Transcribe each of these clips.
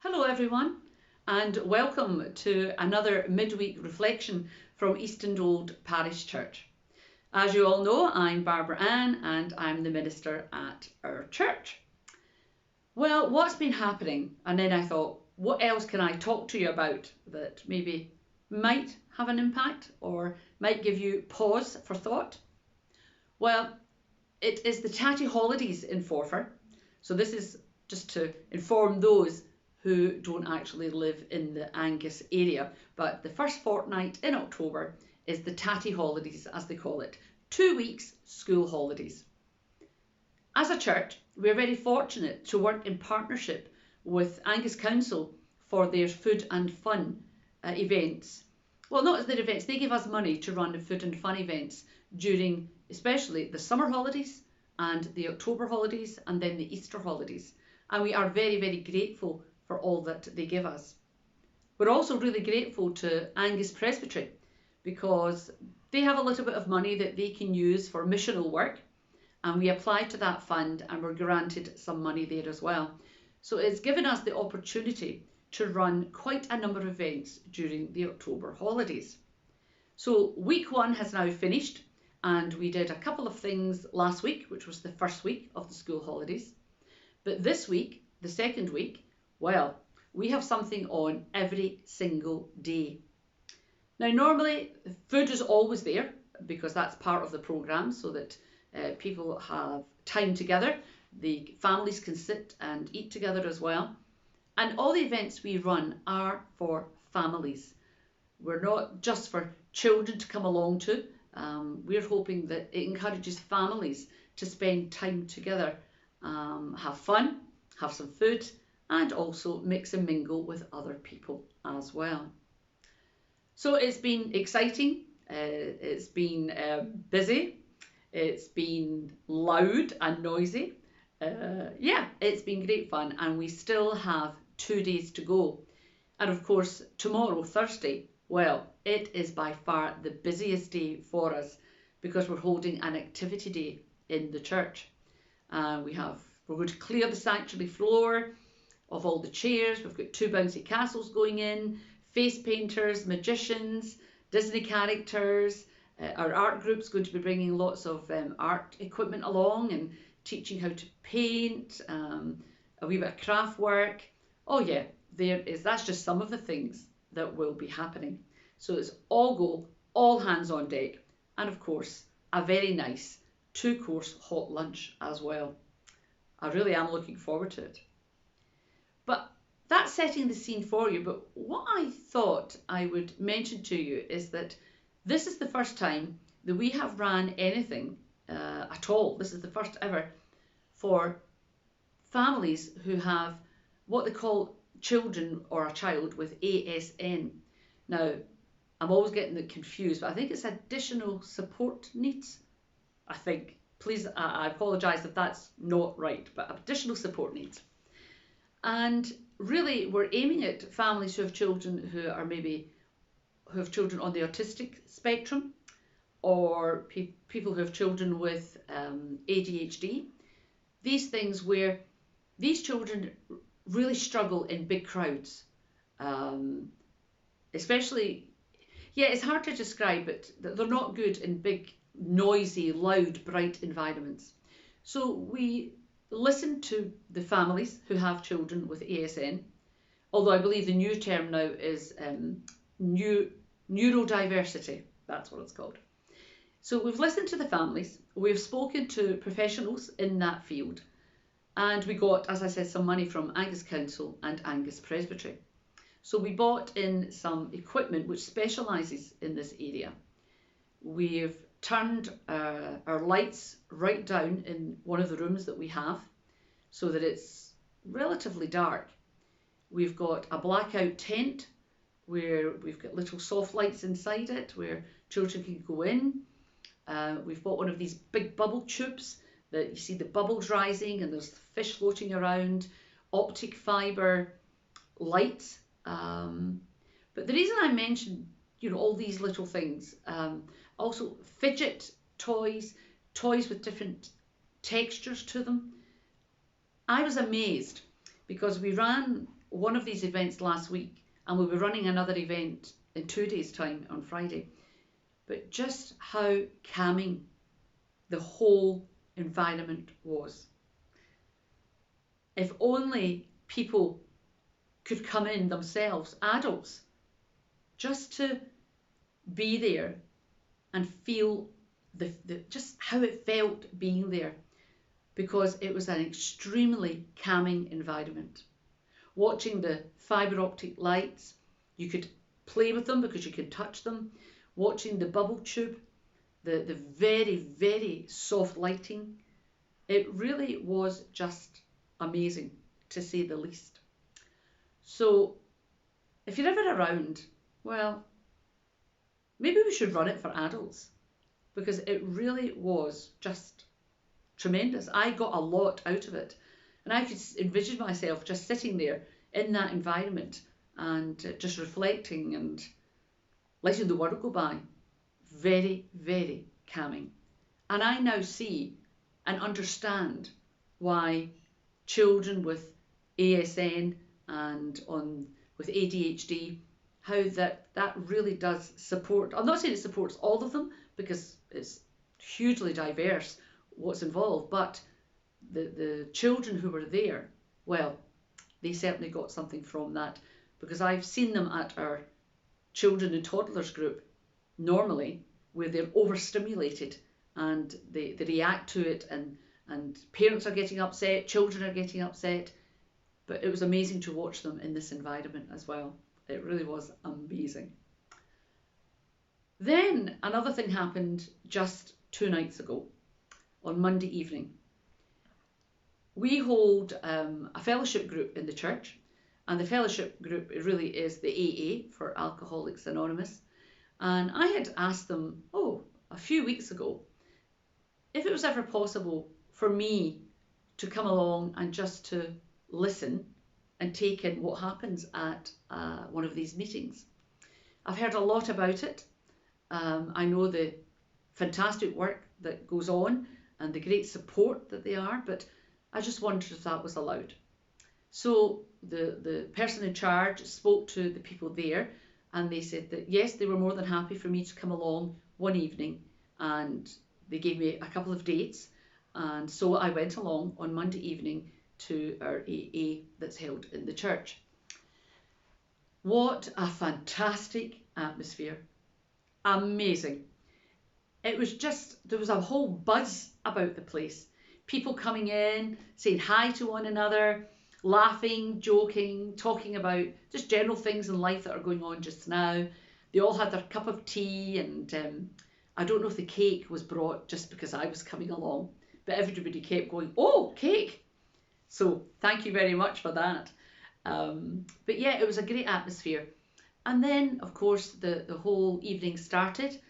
Hello everyone, and welcome to another midweek reflection from Easton Old Parish Church. As you all know, I'm Barbara Ann and I'm the minister at our church. Well, what's been happening? And then I thought, what else can I talk to you about that maybe might have an impact or might give you pause for thought? Well, it is the tatty holidays in Forfar. So this is just to inform those who don't actually live in the Angus area. But the first fortnight in October is the tatty holidays, as they call it. 2 weeks school holidays. As a church, we're very fortunate to work in partnership with Angus Council for their food and fun events. Well, not as their events, they give us money to run the food and fun events during especially the summer holidays and the October holidays and then the Easter holidays. And we are very, very grateful for all that they give us. We're also really grateful to Angus Presbytery because they have a little bit of money that they can use for missional work, and we applied to that fund and were granted some money there as well. So it's given us the opportunity to run quite a number of events during the October holidays. So week 1 has now finished, and we did a couple of things last week, which was the first week of the school holidays. But this week, the second week, well, we have something on every single day. Now, normally food is always there because that's part of the programme so that people have time together. The families can sit and eat together as well. And all the events we run are for families. We're not just for children to come along to. We're hoping that it encourages families to spend time together, have fun, have some food, and also mix and mingle with other people as well. So it's been exciting, it's been busy, it's been loud and noisy. It's been great fun, and we still have 2 days to go. And of course, tomorrow, Thursday, well, it is by far the busiest day for us because we're holding an activity day in the church. We're going to clear the sanctuary floor of all the chairs. We've got 2 bouncy castles going in, face painters, magicians, Disney characters. Our art group's going to be bringing lots of art equipment along and teaching how to paint, a wee bit of craft work. Oh yeah, that's just some of the things that will be happening. So it's all go, all hands on deck, and of course a very nice 2-course hot lunch as well. I really am looking forward to it. But that's setting the scene for you. But what I thought I would mention to you is that this is the first time that we have ran anything at all. This is the first ever for families who have what they call children or a child with ASN. Now, I'm always getting it confused, but I think it's additional support needs. I think. Please, I apologise if that's not right, but additional support needs. And really, we're aiming at families who have children who have children on the autistic spectrum, or people who have children with ADHD. These things where these children really struggle in big crowds, especially, it's hard to describe it. They're not good in big, noisy, loud, bright environments. So we listen to the families who have children with ASN, although I believe the new term now is neurodiversity. That's what it's called. So we've listened to the families, we've spoken to professionals in that field, and we got, as I said, some money from Angus Council and Angus Presbytery. So we bought in some equipment which specialises in this area. We've turned our lights right down in one of the rooms that we have so that it's relatively dark. We've got a blackout tent where we've got little soft lights inside it where children can go in. We've bought one of these big bubble tubes that you see the bubbles rising and there's fish floating around, optic fibre lights. But the reason I mentioned all these little things, also fidget toys with different textures to them. I was amazed because we ran one of these events last week, and we'll be running another event in 2 days' time on Friday. But just how calming the whole environment was. If only people could come in themselves, adults, just to be there and feel just how it felt being there, because it was an extremely calming environment. Watching the fibre optic lights, you could play with them because you could touch them. Watching the bubble tube, the very, very soft lighting, it really was just amazing, to say the least. So if you're ever around, well, maybe we should run it for adults, because it really was just tremendous. I got a lot out of it, and I could envision myself just sitting there in that environment and just reflecting and letting the world go by. Very, very calming. And I now see and understand why children with ASN and with ADHD, how that really does support. I'm not saying it supports all of them, because it's hugely diverse what's involved, but the children who were there, well, they certainly got something from that, because I've seen them at our children and toddlers group normally, where they're overstimulated and they react to it, and parents are getting upset, children are getting upset. But it was amazing to watch them in this environment as well. It really was amazing. Then another thing happened just 2 nights ago, on Monday evening. We hold a fellowship group in the church, and the fellowship group really is the AA, for Alcoholics Anonymous. And I had asked them, a few weeks ago, if it was ever possible for me to come along and just to listen and take in what happens at one of these meetings. I've heard a lot about it. I know the fantastic work that goes on and the great support that they are, but I just wondered if that was allowed. So the person in charge spoke to the people there, and they said that yes, they were more than happy for me to come along one evening, and they gave me a couple of dates, and so I went along on Monday evening to our AA that's held in the church. What a fantastic atmosphere. Amazing. It was just, there was a whole buzz about the place. People coming in, saying hi to one another, laughing, joking, talking about just general things in life that are going on just now. They all had their cup of tea, and I don't know if the cake was brought just because I was coming along, but everybody kept going, oh, cake. So thank you very much for that. But yeah, it was a great atmosphere. And then, of course, the whole evening started.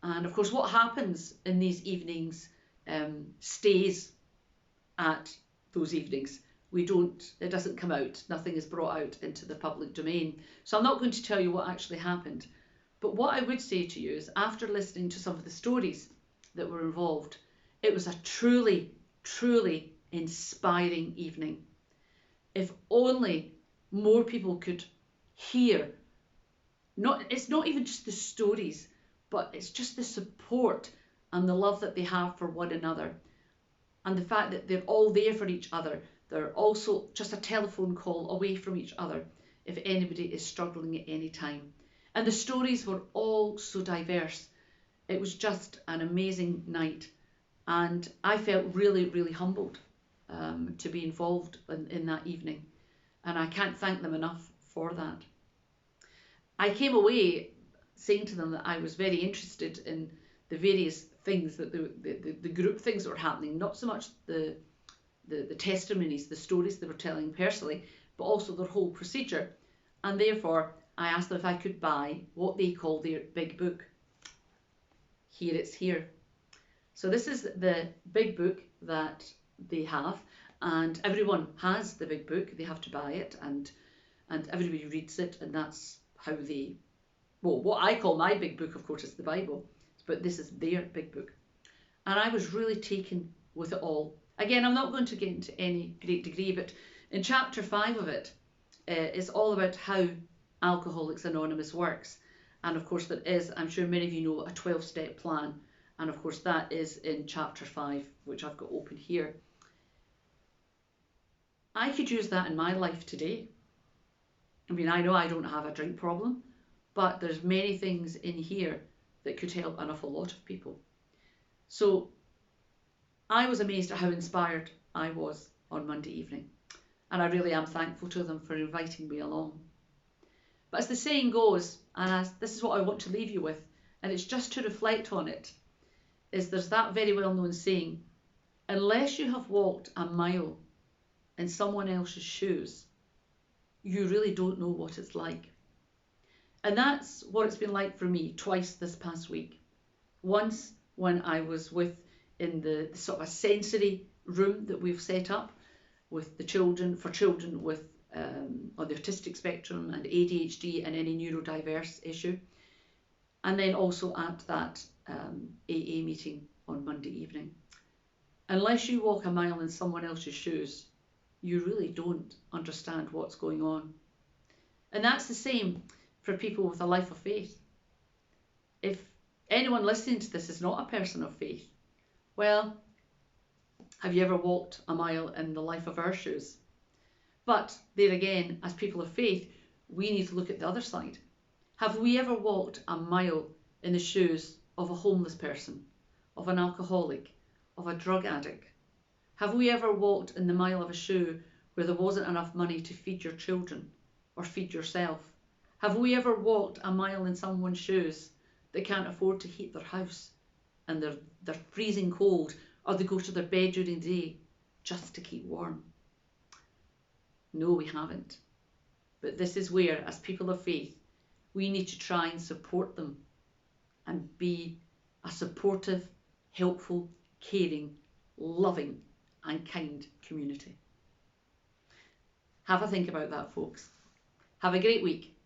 And of course, what happens in these evenings stays at those evenings. It doesn't come out. Nothing is brought out into the public domain. So I'm not going to tell you what actually happened. But what I would say to you is, after listening to some of the stories that were involved, it was a truly, truly inspiring evening. If only more people could hear, it's not even just the stories, but it's just the support and the love that they have for one another, and the fact that they're all there for each other. They're also just a telephone call away from each other if anybody is struggling at any time. And the stories were all so diverse. It was just an amazing night, and I felt really, really humbled to be involved in that evening, and I can't thank them enough for that. I came away saying to them that I was very interested in the various things that the group things that were happening, not so much the testimonies, the stories they were telling personally, but also their whole procedure. And therefore I asked them if I could buy what they call their big book. Here it's here. So this is the big book that they have, and everyone has the big book. They have to buy it, and everybody reads it, and that's how they, well, what I call my big book, of course, is the Bible, but this is their big book. And I was really taken with it all. Again, I'm not going to get into any great degree, but in chapter 5 of it, is all about how Alcoholics Anonymous works. And of course there is, I'm sure many of you know, a 12-step plan. And of course that is in chapter 5, which I've got open here. I could use that in my life today. I mean, I know I don't have a drink problem, but there's many things in here that could help an awful lot of people. So I was amazed at how inspired I was on Monday evening. And I really am thankful to them for inviting me along. But as the saying goes, and this is what I want to leave you with, and it's just to reflect on it, is there's that very well-known saying, unless you have walked a mile in someone else's shoes, you really don't know what it's like. And that's what it's been like for me twice this past week. Once when I was in the sort of a sensory room that we've set up with the children, for children with on the autistic spectrum and ADHD and any neurodiverse issue. And then also at that AA meeting on Monday evening. Unless you walk a mile in someone else's shoes, you really don't understand what's going on. And that's the same for people with a life of faith. If anyone listening to this is not a person of faith, well, have you ever walked a mile in the life of our shoes? But there again, as people of faith, we need to look at the other side. Have we ever walked a mile in the shoes of a homeless person, of an alcoholic, of a drug addict? Have we ever walked in the mile of a shoe where there wasn't enough money to feed your children or feed yourself? Have we ever walked a mile in someone's shoes that can't afford to heat their house and they're freezing cold, or they go to their bed during the day just to keep warm? No, we haven't. But this is where, as people of faith, we need to try and support them and be a supportive, helpful, caring, loving and kind community. Have a think about that, folks. Have a great week.